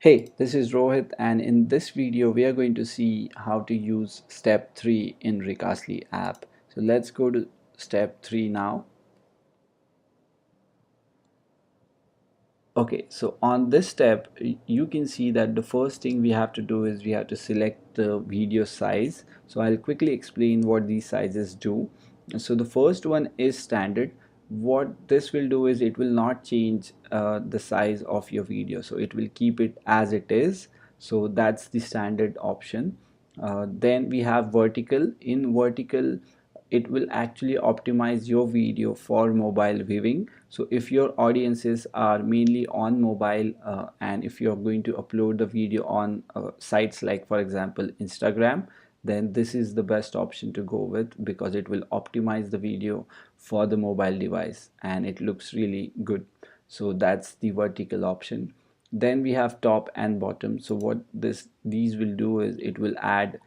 Hey, this is Rohit, and in this video, we are going to see how to use step 3 in Recastly app. So let's go to step 3 now. Okay, so on this step, you can see that the first thing we have to do is we have to select the video size. So I'll quickly explain what these sizes do. So the first one is standard. What this will do is it will not change the size of your video. So it will keep it as it is. So that's the standard option. Then we have vertical. In vertical, it will actually optimize your video for mobile viewing. So if your audiences are mainly on mobile, and if you're going to upload the video on sites like, for example, Instagram, then this is the best option to go with, because it will optimize the video for the mobile device and it looks really good. So that's the vertical option. Then we have top and bottom. So what these will do is it will add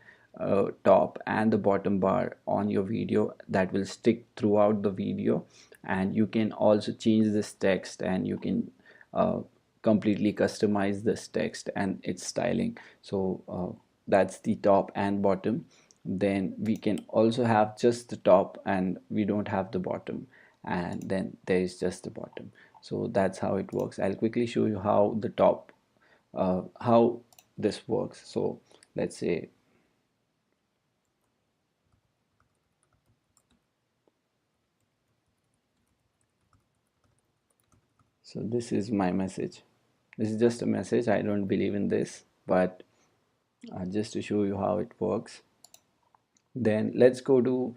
top and the bottom bar on your video that will stick throughout the video, and you can also change this text, and you can completely customize this text and its styling. So that's the top and bottom. Then we can also have just the top and we don't have the bottom, and then there is just the bottom. So that's how it works. I'll quickly show you how the top how this works. So let's say, so this is my message. This is just a message. I don't believe in this, but just to show you how it works. Then let's go to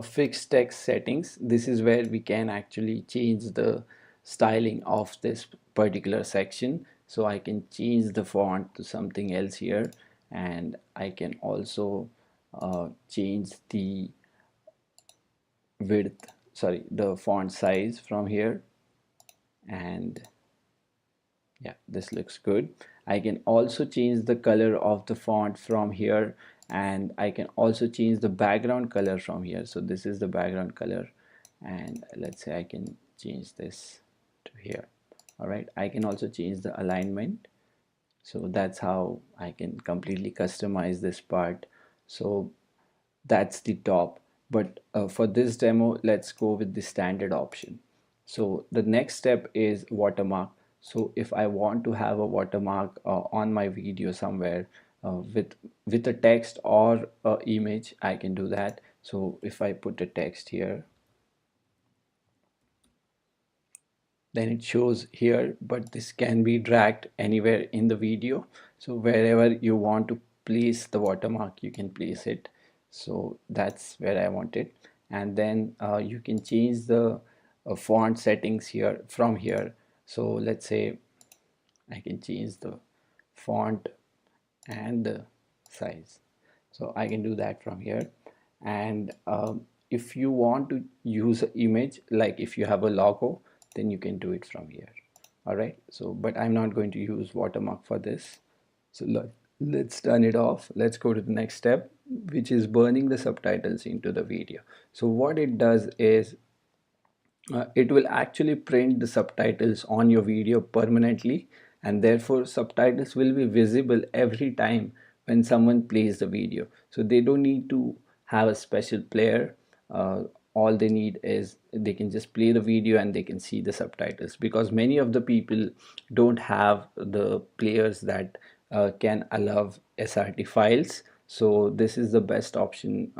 fixed text settings. This is where we can actually change the styling of this particular section. So I can change the font to something else here, and I can also change the width, sorry, the font size from here. And yeah, this looks good. I can also change the color of the font from here, and I can also change the background color from here. So this is the background color, and let's say I can change this to here. All right, I can also change the alignment. So that's how I can completely customize this part. So that's the top. But for this demo, let's go with the standard option. So the next step is watermark. So if I want to have a watermark on my video somewhere, with a text or a image, I can do that. So if I put a text here, then it shows here, but this can be dragged anywhere in the video. So wherever you want to place the watermark, you can place it. So that's where I want it. And then you can change the font settings here from here. So let's say I can change the font and the size. So I can do that from here. And if you want to use an image, like if you have a logo, then you can do it from here. All right, so but I'm not going to use watermark for this. So let's turn it off. Let's go to the next step, which is burning the subtitles into the video. So what it does is it will actually print the subtitles on your video permanently, and therefore subtitles will be visible every time when someone plays the video. So they don't need to have a special player. All they need is they can just play the video and they can see the subtitles, because many of the people don't have the players that can allow SRT files. So this is the best option,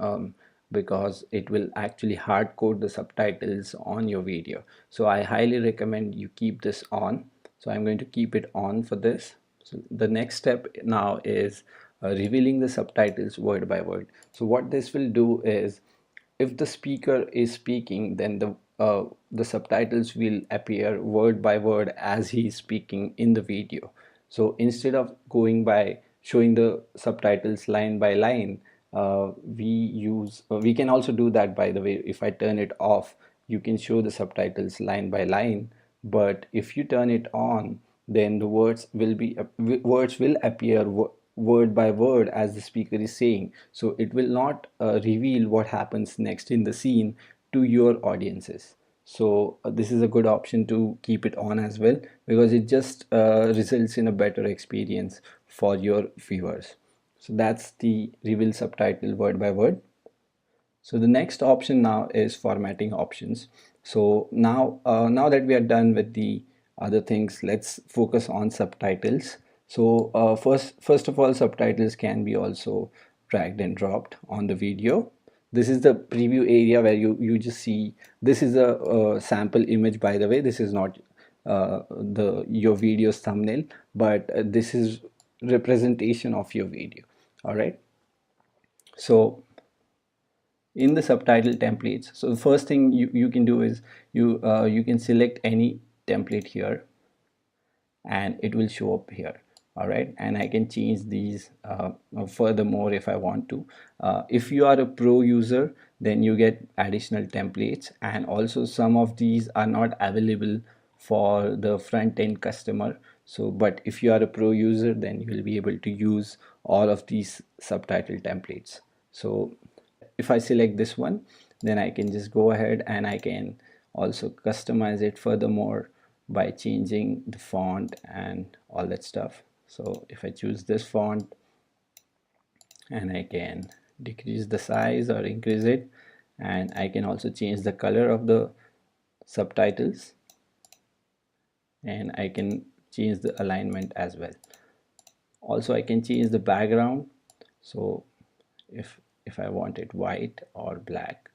because it will actually hard code the subtitles on your video. So I highly recommend you keep this on. So I'm going to keep it on for this. So the next step now is revealing the subtitles word by word. So what this will do is, if the speaker is speaking, then the subtitles will appear word by word as he is speaking in the video. So instead of going by showing the subtitles line by line, we can also do that, by the way. If I turn it off, you can show the subtitles line by line. But if you turn it on, then the words will appear word by word as the speaker is saying. So it will not reveal what happens next in the scene to your audiences. So this is a good option to keep it on as well, because it just results in a better experience for your viewers. So that's the reveal subtitle word by word. So the next option now is formatting options. So now that we are done with the other things, let's focus on subtitles. So first of all, subtitles can be also dragged and dropped on the video. This is the preview area where you just see, this is a, sample image, by the way. This is not the your video's thumbnail, but this is representation of your video. All right. So in the subtitle templates, so the first thing you can do is you can select any template here and it will show up here. All right, and I can change these furthermore if I want to. If you are a pro user, then you get additional templates, and also some of these are not available for the front end customer. So but if you are a pro user, then you will be able to use all of these subtitle templates. So if I select this one, then I can just go ahead and I can also customize it furthermore by changing the font and all that stuff. So if I choose this font, and I can decrease the size or increase it, and I can also change the color of the subtitles, and I can change the alignment as well. Also I can change the background. So if I want it white or black,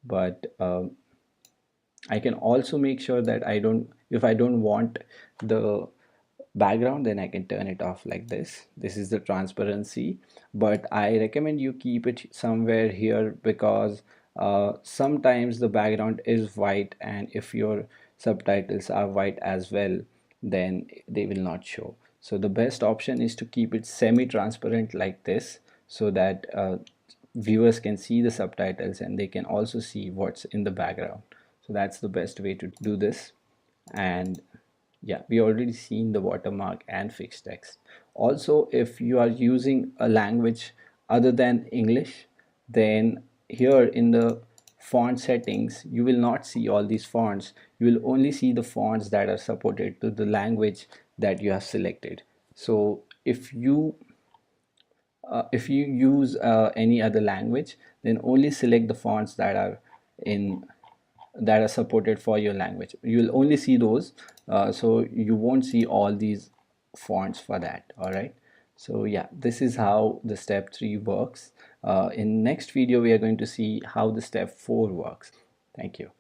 but I can also make sure that if I don't want the background, then I can turn it off like this. This is the transparency, but I recommend you keep it somewhere here, because sometimes the background is white, and if your subtitles are white as well, then they will not show. So the best option is to keep it semi-transparent like this, so that viewers can see the subtitles and they can also see what's in the background. So that's the best way to do this. And yeah, we already seen the watermark and fixed text. Also, if you are using a language other than English, then here in the font settings, you will not see all these fonts. You will only see the fonts that are supported to the language that you have selected. So if you use any other language, then only select the fonts in that are supported for your language. You will only see those, so you won't see all these fonts for that. All right. So yeah, this is how the step 3 works. In next video we are going to see how the step 4 works. Thank you.